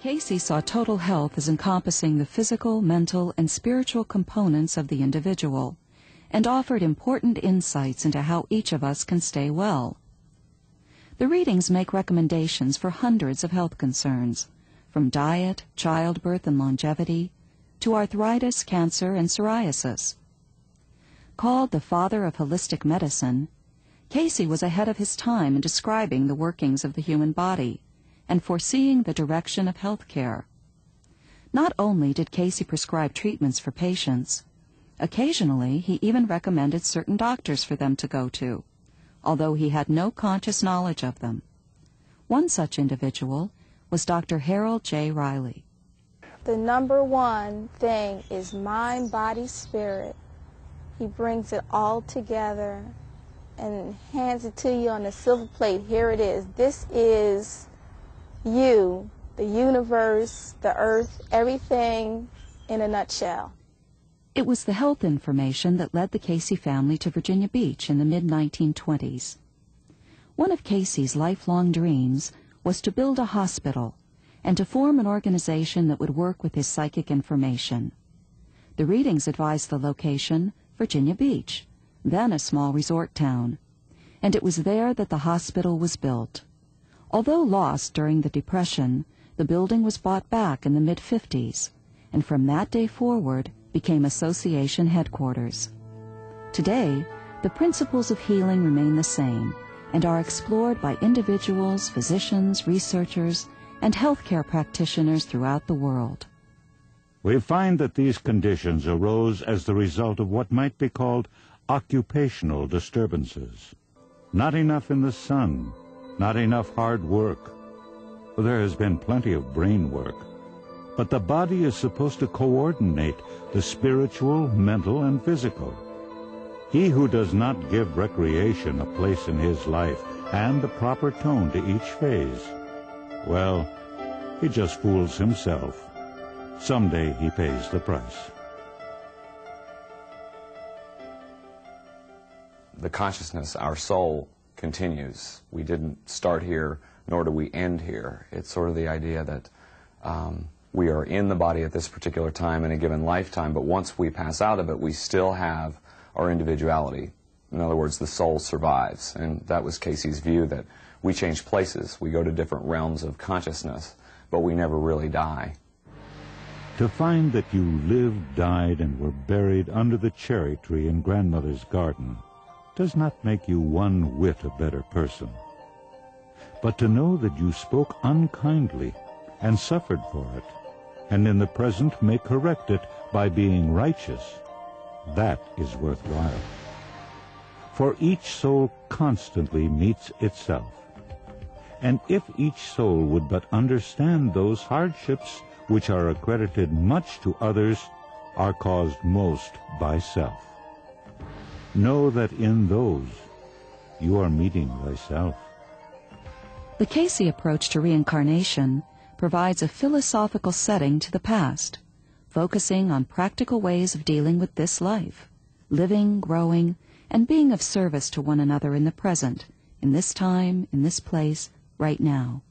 Cayce saw total health as encompassing the physical, mental, and spiritual components of the individual, and offered important insights into how each of us can stay well. The readings make recommendations for hundreds of health concerns, from diet, childbirth, and longevity, to arthritis, cancer, and psoriasis. Called the father of holistic medicine, Cayce was ahead of his time in describing the workings of the human body and foreseeing the direction of health care. Not only did Cayce prescribe treatments for patients, occasionally he even recommended certain doctors for them to go to, although he had no conscious knowledge of them. One such individual was Dr. Harold J. Riley. The number one thing is mind, body, spirit. He brings it all together and hands it to you on a silver plate. Here it is. This is you, the universe, the earth, everything in a nutshell. It was the health information that led the Cayce family to Virginia Beach in the mid-1920s. One of Cayce's lifelong dreams was to build a hospital and to form an organization that would work with his psychic information. The readings advised the location, Virginia Beach, then a small resort town, and it was there that the hospital was built. Although lost during the Depression, the building was bought back in the mid-50s, and from that day forward became association headquarters. Today, the principles of healing remain the same and are explored by individuals, physicians, researchers, and healthcare practitioners throughout the world. We find that these conditions arose as the result of what might be called occupational disturbances. Not enough in the sun, not enough hard work. There has been plenty of brain work, but the body is supposed to coordinate the spiritual, mental, and physical. He who does not give recreation a place in his life and the proper tone to each phase, well, he just fools himself. Someday he pays the price. The consciousness, our soul, continues. We didn't start here, nor do we end here. It's sort of the idea that we are in the body at this particular time in a given lifetime, but once we pass out of it, we still have our individuality. In other words, the soul survives. And that was Cayce's view, that we change places. We go to different realms of consciousness, but we never really die. To find that you lived, died, and were buried under the cherry tree in grandmother's garden does not make you one whit a better person. But to know that you spoke unkindly and suffered for it, and in the present may correct it by being righteous, that is worthwhile. For each soul constantly meets itself. And if each soul would but understand those hardships which are accredited much to others are caused most by self, know that in those you are meeting thyself. The Cayce approach to reincarnation provides a philosophical setting to the past, focusing on practical ways of dealing with this life, living, growing, and being of service to one another in the present, in this time, in this place, right now.